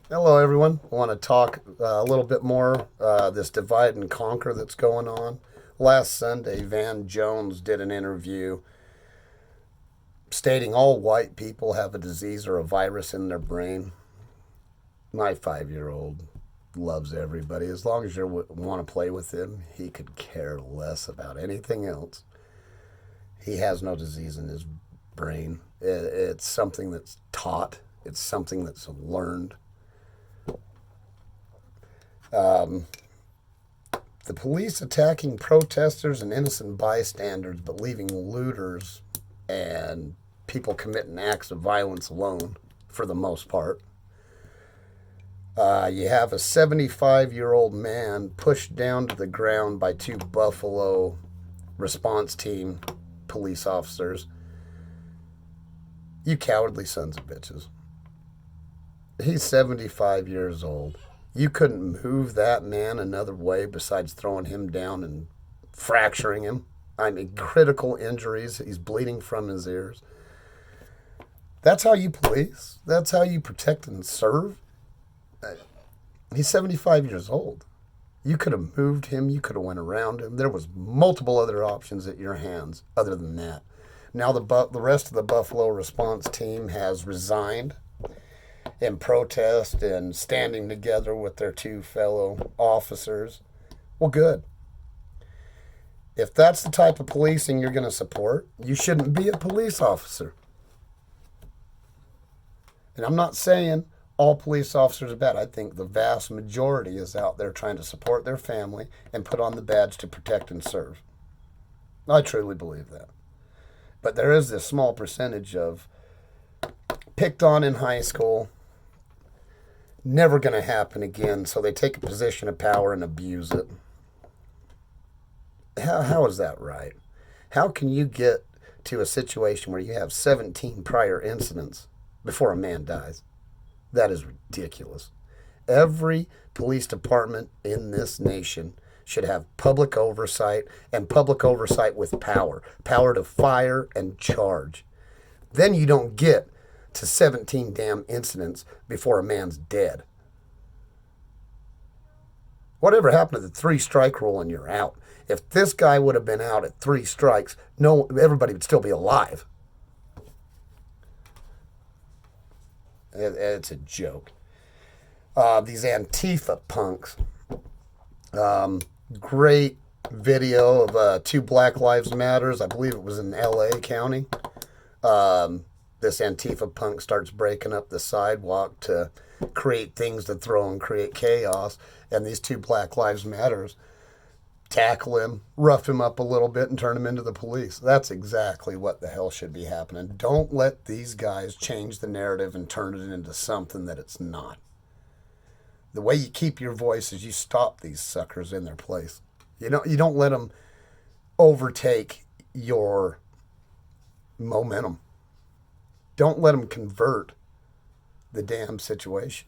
Hello, everyone. I want to talk a little bit more this divide and conquer that's going on. Last Sunday, Van Jones did an interview stating all white people have a disease or a virus in their brain. My 5 year old loves everybody. As long as you want to play with him, he could care less about anything else. He has no disease in his brain. It's something that's taught, it's something that's learned. Um, the police attacking protesters and innocent bystanders, but leaving looters and people committing acts of violence alone for the most part. You have a 75-year-old man pushed down to the ground by two Buffalo response team police officers. You cowardly sons of bitches. He's 75 years old. You couldn't move that man another way besides throwing him down and fracturing him. I mean, critical injuries. He's bleeding from his ears. That's how you police. That's how you protect and serve. He's 75 years old. You could have moved him. You could have went around him. There was multiple other options at your hands other than that. Now the rest of the Buffalo response team has resigned in protest and standing together with their two fellow officers. Well, good. If that's the type of policing you're going to support, you shouldn't be a police officer. And I'm not saying all police officers are bad. I think the vast majority is out there trying to support their family and put on the badge to protect and serve. I truly believe that. But there is this small percentage of picked on in high school, never going to happen again, so they take a position of power and abuse it. How is that right? How can you get to a situation where you have 17 prior incidents before a man dies? That is ridiculous. Every police department in this nation should have public oversight and public oversight with power to fire and charge. Then you don't get to 17 damn incidents before a man's dead. Whatever happened to the three-strike rule and you're out? If this guy would have been out at three strikes, no, everybody would still be alive. It's a joke. These Antifa punks. Great video of two Black Lives Matters. I believe it was in L.A. County. This Antifa punk starts breaking up the sidewalk to create things to throw and create chaos. And these two Black Lives Matters tackle him, rough him up a little bit, and turn him into the police. That's exactly what the hell should be happening. Don't let these guys change the narrative and turn it into something that it's not. The way you keep your voice is you stop these suckers in their place. You don't let them overtake your momentum. Don't let them convert the damn situation.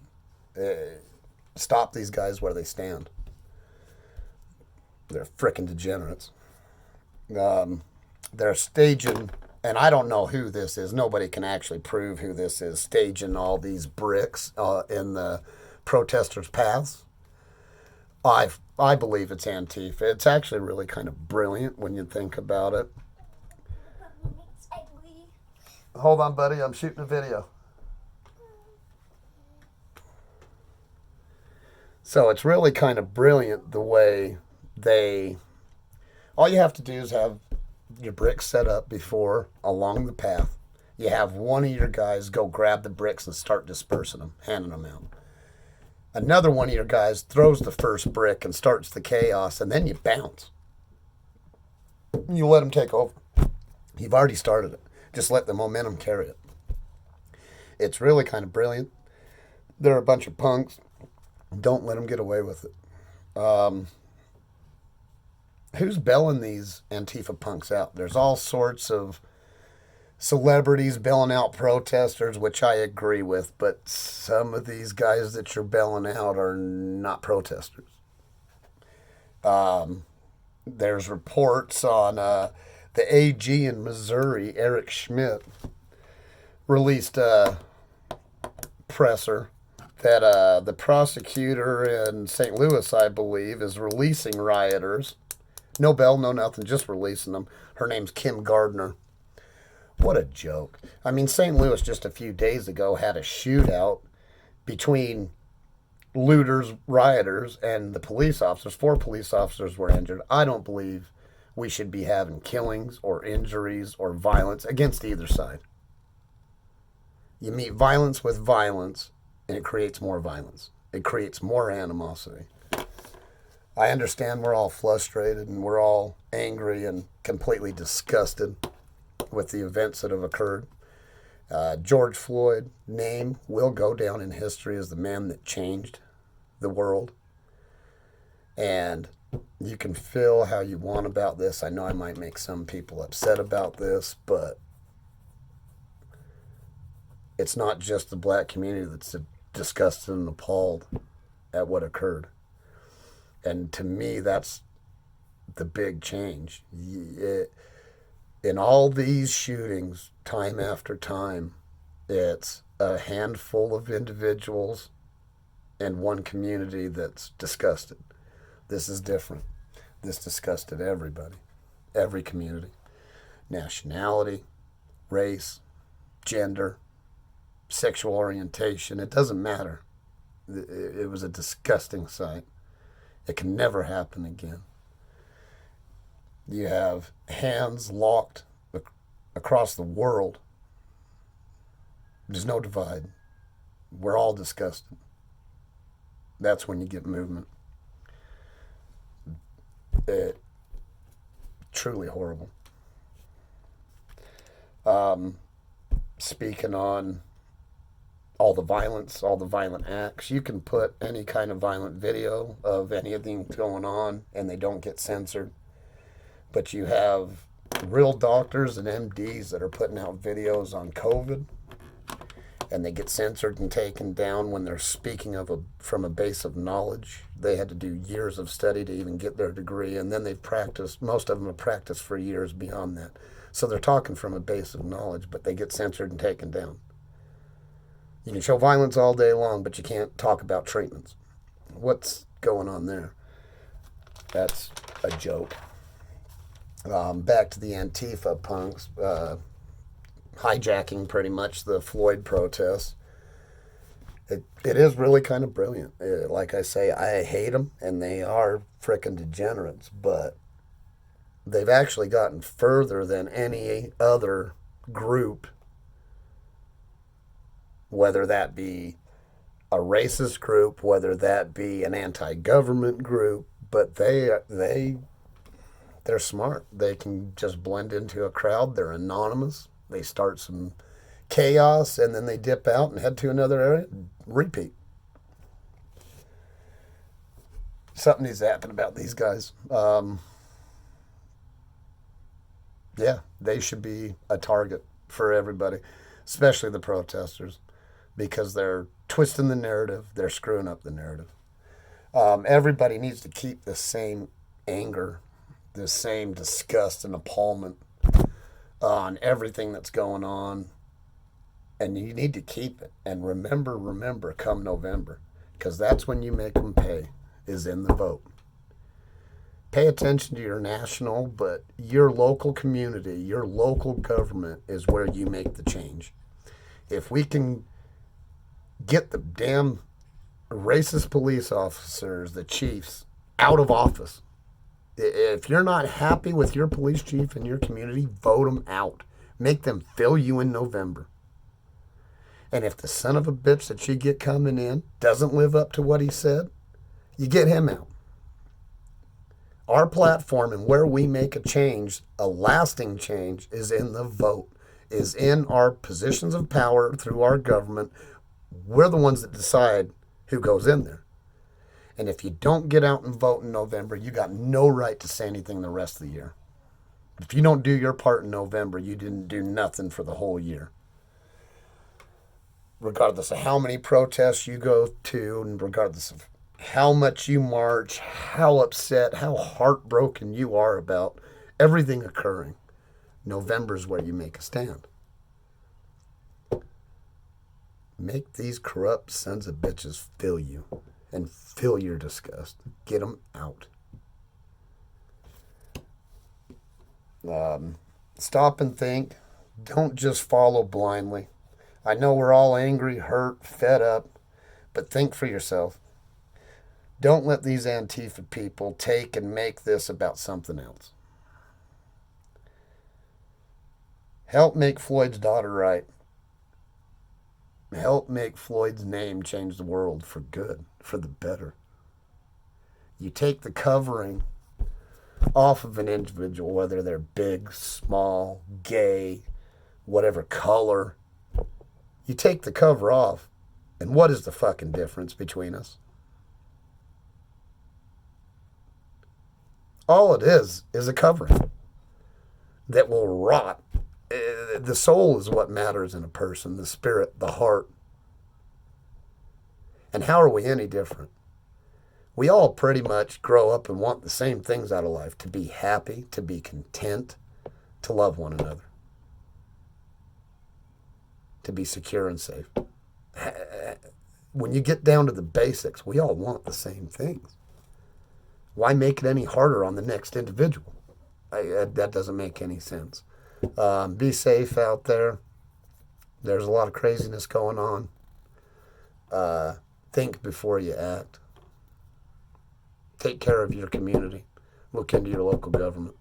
Stop these guys where they stand. They're frickin' degenerates. They're staging, and I don't know who this is. Nobody can actually prove who this is, staging all these bricks in the protesters' paths. I believe it's Antifa. It's actually really kind of brilliant when you think about it. Hold on, buddy. I'm shooting a video. So it's really kind of brilliant the way they. All you have to do is have your bricks set up before along the path. You have one of your guys go grab the bricks and start dispersing them, handing them out. Another one of your guys throws the first brick and starts the chaos, and then you bounce. You let them take over. You've already started it. Just let the momentum carry it. It's really kind of brilliant. They're a bunch of punks. Don't let them get away with it. Who's bailing these Antifa punks out? There's all sorts of celebrities bailing out protesters, which I agree with, but some of these guys that you're bailing out are not protesters. There's reports on the AG in Missouri, Eric Schmidt, released a presser that the prosecutor in St. Louis, I believe, is releasing rioters. No bail, no nothing, just releasing them. Her name's Kim Gardner. What a joke. I mean, St. Louis just a few days ago had a shootout between looters, rioters, and the police officers. 4 police officers were injured. I don't believe we should be having killings or injuries or violence against either side. You meet violence with violence, and it creates more violence. It creates more animosity. I understand we're all frustrated and we're all angry and completely disgusted with the events that have occurred. George Floyd's name will go down in history as the man that changed the world. And you can feel how you want about this. I know I might make some people upset about this, but it's not just the black community that's disgusted and appalled at what occurred. And to me, that's the big change. In all these shootings, time after time, it's a handful of individuals and one community that's disgusted. This is different. This disgusted everybody, every community, nationality, race, gender, sexual orientation. It doesn't matter. It was a disgusting sight. It can never happen again. You have hands locked across the world. There's no divide. We're all disgusted. That's when you get movement. It truly horrible. Speaking on all the violence, all the violent acts, you can put any kind of violent video of anything going on and they don't get censored. But you have real doctors and MDs that are putting out videos on COVID, and they get censored and taken down when they're speaking from a base of knowledge. They had to do years of study to even get their degree, and then they've practiced. Most of them have practiced for years beyond that. So they're talking from a base of knowledge, but they get censored and taken down. You can show violence all day long, but you can't talk about treatments. What's going on there? That's a joke. Back to the Antifa punks hijacking pretty much the Floyd protests. It is really kind of brilliant. Like I say, I hate them, and they are frickin' degenerates, but they've actually gotten further than any other group, whether that be a racist group, whether that be an anti-government group, but they're smart. They can just blend into a crowd. They're anonymous. They start some chaos, and then they dip out and head to another area. Repeat. Something needs to happen about these guys. Yeah, they should be a target for everybody, especially the protesters, because they're twisting the narrative. They're screwing up the narrative. Everybody needs to keep the same anger, the same disgust and appallment on everything that's going on, and you need to keep it. And remember come November, because that's when you make them pay, is in the vote. Pay attention to your national, but your local community, your local government is where you make the change. If we can get the damn racist police officers, the chiefs, out of office. If you're not happy with your police chief in your community, vote them out. Make them fill you in November. And if the son of a bitch that you get coming in doesn't live up to what he said, you get him out. Our platform and where we make a change, a lasting change, is in the vote, is in our positions of power through our government. We're the ones that decide who goes in there. And if you don't get out and vote in November, you got no right to say anything the rest of the year. If you don't do your part in November, you didn't do nothing for the whole year. Regardless of how many protests you go to, and regardless of how much you march, how upset, how heartbroken you are about everything occurring, November's where you make a stand. Make these corrupt sons of bitches feel you and feel your disgust. Get them out. Stop and think. Don't just follow blindly. I know we're all angry, hurt, fed up, but think for yourself. Don't let these Antifa people take and make this about something else. Help make Floyd's daughter right. Help make Floyd's name change the world for good, for the better. You take the covering off of an individual, whether they're big, small, gay, whatever color. You take the cover off, and what is the fucking difference between us? All it is a covering that will rot. The soul is what matters in a person, the spirit, the heart. And how are we any different? We all pretty much grow up and want the same things out of life: to be happy, to be content, to love one another, to be secure and safe. When you get down to the basics, we all want the same things. Why make it any harder on the next individual? That doesn't make any sense. Be safe out there. There's a lot of craziness going on. Think before you act. Take care of your community. Look into your local government.